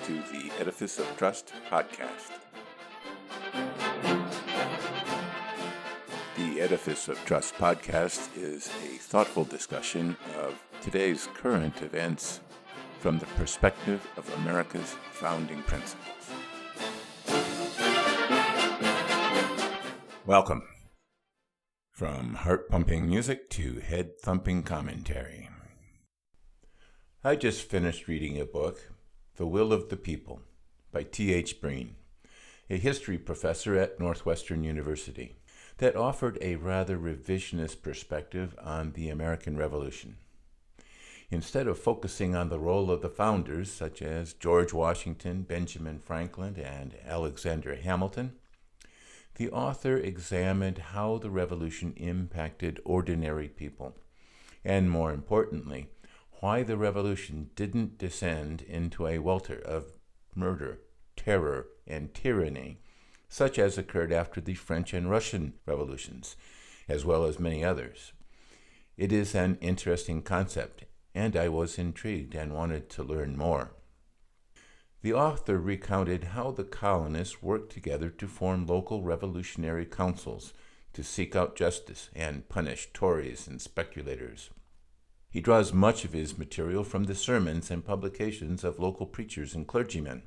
to the Edifice of Trust podcast. The Edifice of Trust podcast is a thoughtful discussion of today's current events from the perspective of America's founding principles. Welcome. From heart-pumping music to head-thumping commentary. I just finished reading a book, The Will of the People, by T.H. Breen, a history professor at Northwestern University, that offered a rather revisionist perspective on the American Revolution. Instead of focusing on the role of the founders, such as George Washington, Benjamin Franklin, and Alexander Hamilton, the author examined how the Revolution impacted ordinary people, and more importantly, why the Revolution didn't descend into a welter of murder, terror, and tyranny, such as occurred after the French and Russian revolutions, as well as many others. It is an interesting concept, and I was intrigued and wanted to learn more. The author recounted how the colonists worked together to form local revolutionary councils to seek out justice and punish Tories and speculators. He draws much of his material from the sermons and publications of local preachers and clergymen.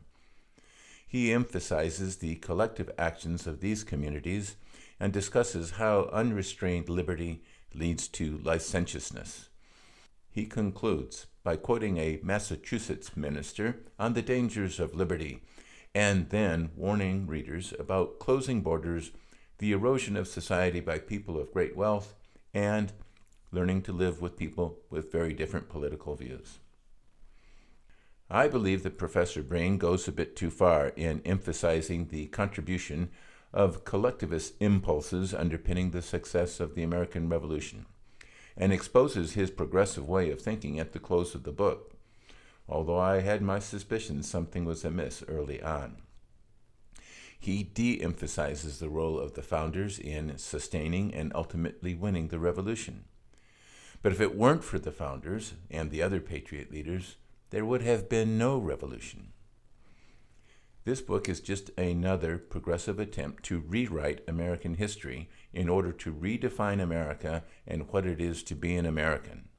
He emphasizes the collective actions of these communities and discusses how unrestrained liberty leads to licentiousness. He concludes by quoting a Massachusetts minister on the dangers of liberty and then warning readers about closing borders, the erosion of society by people of great wealth, and learning to live with people with very different political views. I believe that Professor Breen goes a bit too far in emphasizing the contribution of collectivist impulses underpinning the success of the American Revolution, and exposes his progressive way of thinking at the close of the book, although I had my suspicions something was amiss early on. He de-emphasizes the role of the founders in sustaining and ultimately winning the revolution. But if it weren't for the founders and the other patriot leaders, there would have been no revolution. This book is just another progressive attempt to rewrite American history in order to redefine America and what it is to be an American.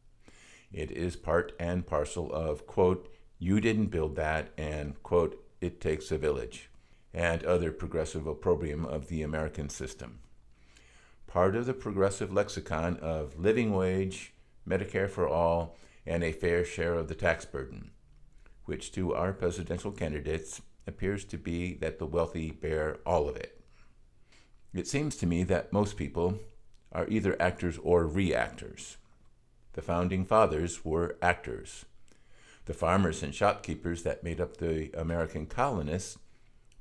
It is part and parcel of, quote, "You didn't build that," and, quote, "It takes a village," and other progressive opprobrium of the American system. Part of the progressive lexicon of living wage, Medicare for all, and a fair share of the tax burden, which to our presidential candidates appears to be that the wealthy bear all of it. It seems to me that most people are either actors or reactors. The founding fathers were actors. The farmers and shopkeepers that made up the American colonists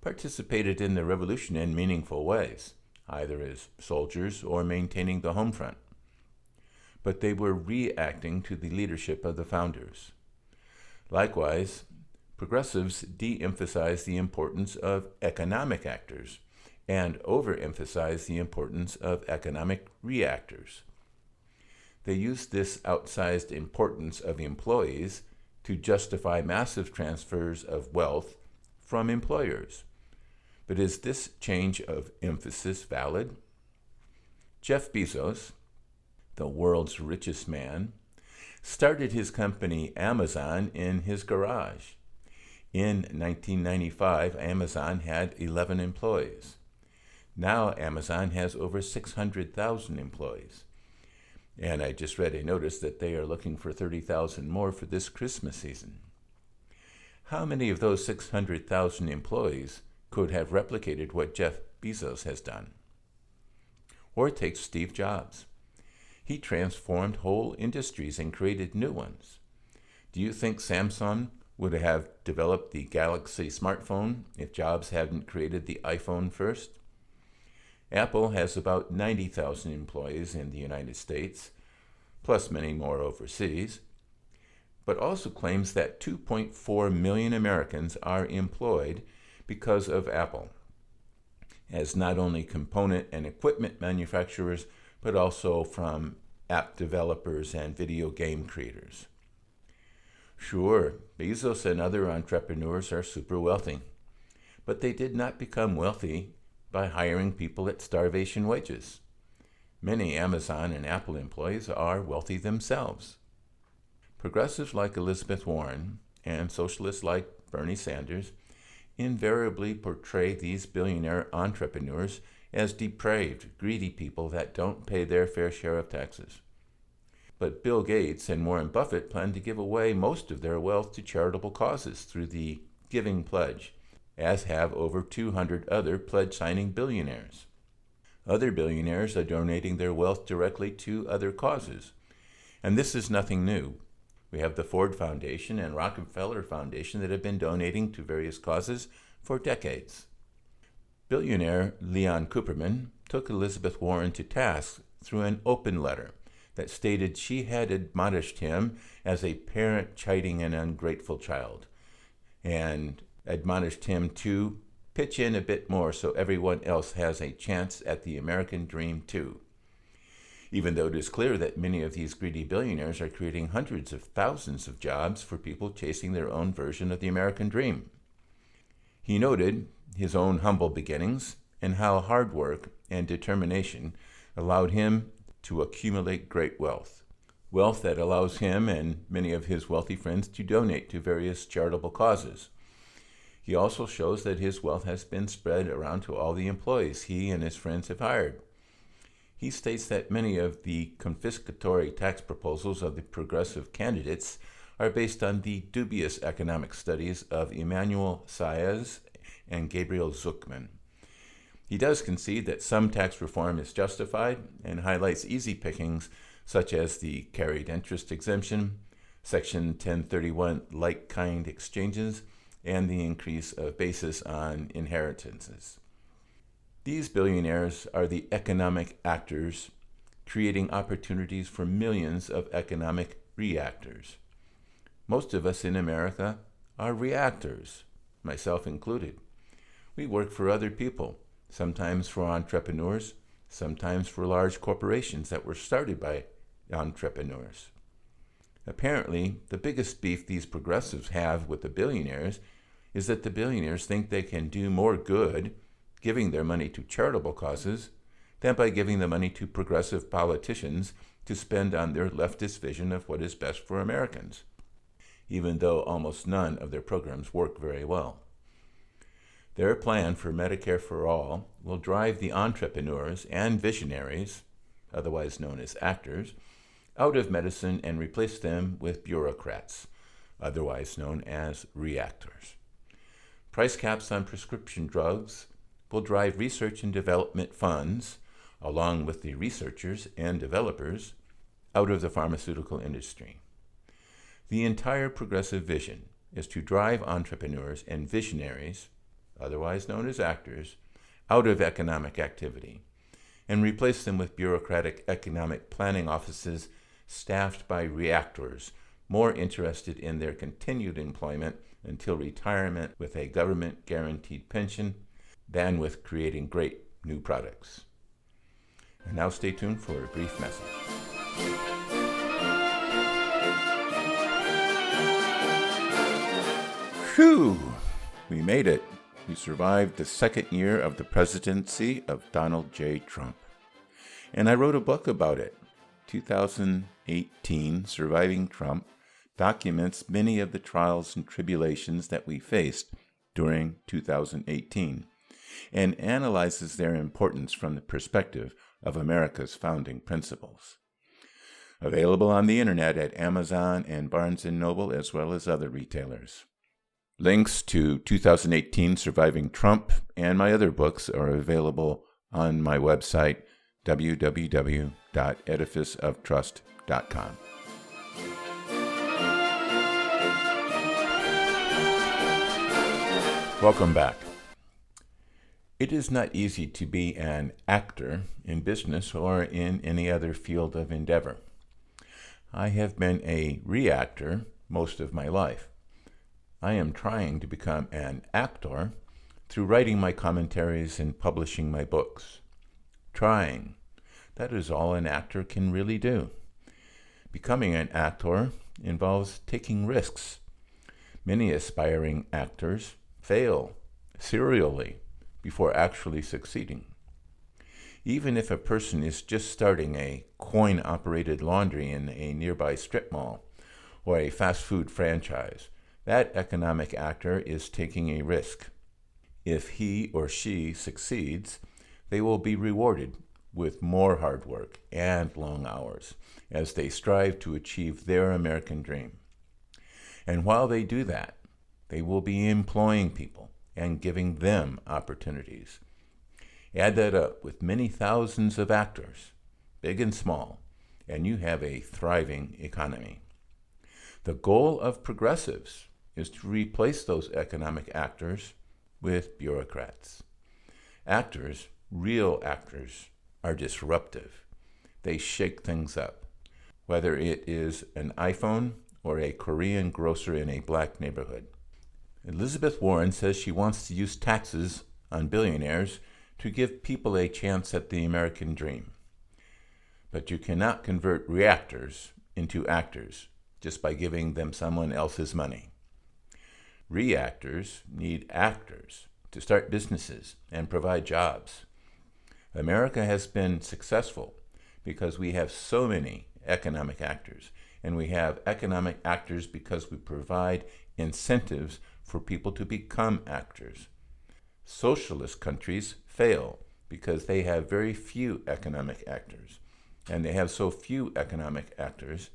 participated in the revolution in meaningful ways, either as soldiers or maintaining the home front. But they were reacting to the leadership of the founders. Likewise, progressives de-emphasize the importance of economic actors and overemphasize the importance of economic reactors. They use this outsized importance of employees to justify massive transfers of wealth from employers. But is this change of emphasis valid? Jeff Bezos, the world's richest man, started his company Amazon in his garage. In 1995, Amazon had 11 employees. Now Amazon has over 600,000 employees. And I just read a notice that they are looking for 30,000 more for this Christmas season. How many of those 600,000 employees could have replicated what Jeff Bezos has done? Or take Steve Jobs. He transformed whole industries and created new ones. Do you think Samsung would have developed the Galaxy smartphone if Jobs hadn't created the iPhone first? Apple has about 90,000 employees in the United States, plus many more overseas, but also claims that 2.4 million Americans are employed because of Apple, as not only component and equipment manufacturers, but also from app developers and video game creators. Sure, Bezos and other entrepreneurs are super wealthy, but they did not become wealthy by hiring people at starvation wages. Many Amazon and Apple employees are wealthy themselves. Progressives like Elizabeth Warren and socialists like Bernie Sanders invariably portray these billionaire entrepreneurs as depraved, greedy people that don't pay their fair share of taxes. But Bill Gates and Warren Buffett plan to give away most of their wealth to charitable causes through the Giving Pledge, as have over 200 other pledge-signing billionaires. Other billionaires are donating their wealth directly to other causes, and this is nothing new. We have the Ford Foundation and Rockefeller Foundation that have been donating to various causes for decades. Billionaire Leon Cooperman took Elizabeth Warren to task through an open letter that stated she had admonished him as a parent chiding an ungrateful child, and admonished him to pitch in a bit more so everyone else has a chance at the American dream too. Even though it is clear that many of these greedy billionaires are creating hundreds of thousands of jobs for people chasing their own version of the American dream. He noted his own humble beginnings and how hard work and determination allowed him to accumulate great wealth that allows him and many of his wealthy friends to donate to various charitable causes. He also shows that his wealth has been spread around to all the employees he and his friends have hired. He states that many of the confiscatory tax proposals of the progressive candidates are based on the dubious economic studies of Emmanuel Saez and Gabriel Zuckman. He does concede that some tax reform is justified and highlights easy pickings such as the carried interest exemption, Section 1031 like-kind exchanges, and the increase of basis on inheritances. These billionaires are the economic actors, creating opportunities for millions of economic reactors. Most of us in America are reactors, myself included. We work for other people, sometimes for entrepreneurs, sometimes for large corporations that were started by entrepreneurs. Apparently, the biggest beef these progressives have with the billionaires is that the billionaires think they can do more good giving their money to charitable causes than by giving the money to progressive politicians to spend on their leftist vision of what is best for Americans, even though almost none of their programs work very well. Their plan for Medicare for All will drive the entrepreneurs and visionaries, otherwise known as actors, out of medicine and replace them with bureaucrats, otherwise known as reactors. Price caps on prescription drugs will drive research and development funds, along with the researchers and developers, out of the pharmaceutical industry. The entire progressive vision is to drive entrepreneurs and visionaries, otherwise known as actors, out of economic activity and replace them with bureaucratic economic planning offices staffed by reactors more interested in their continued employment until retirement with a government-guaranteed pension than with creating great new products. And now stay tuned for a brief message. Phew! We made it. We survived the second year of the presidency of Donald J. Trump. And I wrote a book about it. 2018, Surviving Trump, documents many of the trials and tribulations that we faced during 2018 and analyzes their importance from the perspective of America's founding principles. Available on the internet at Amazon and Barnes & Noble as well as other retailers. Links to 2018 Surviving Trump and my other books are available on my website, www.edificeoftrust.com. Welcome back. It is not easy to be an actor in business or in any other field of endeavor. I have been a reactor most of my life. I am trying to become an actor through writing my commentaries and publishing my books. Trying. That is all an actor can really do. Becoming an actor involves taking risks. Many aspiring actors fail serially before actually succeeding. Even if a person is just starting a coin-operated laundry in a nearby strip mall or a fast food franchise, that economic actor is taking a risk. If he or she succeeds, they will be rewarded with more hard work and long hours as they strive to achieve their American dream. And while they do that, they will be employing people and giving them opportunities. Add that up with many thousands of actors, big and small, and you have a thriving economy. The goal of progressives is to replace those economic actors with bureaucrats. Actors, real actors, are disruptive. They shake things up, whether it is an iPhone or a Korean grocer in a black neighborhood. Elizabeth Warren says she wants to use taxes on billionaires to give people a chance at the American dream. But you cannot convert reactors into actors just by giving them someone else's money. Reactors need actors to start businesses and provide jobs. America has been successful because we have so many economic actors, and we have economic actors because we provide incentives for people to become actors. Socialist countries fail because they have very few economic actors, and they have so few economic actors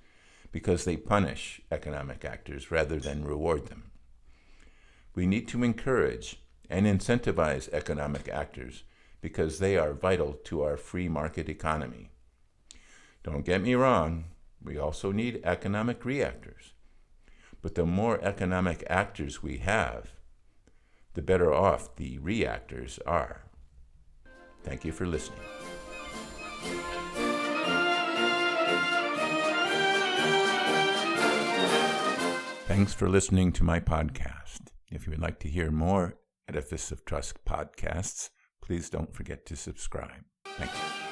because they punish economic actors rather than reward them. We need to encourage and incentivize economic actors because they are vital to our free market economy. Don't get me wrong, we also need economic reactors. But the more economic actors we have, the better off the reactors are. Thank you for listening. Thanks for listening to my podcast. If you would like to hear more Edifice of Trust podcasts, please don't forget to subscribe. Thank you.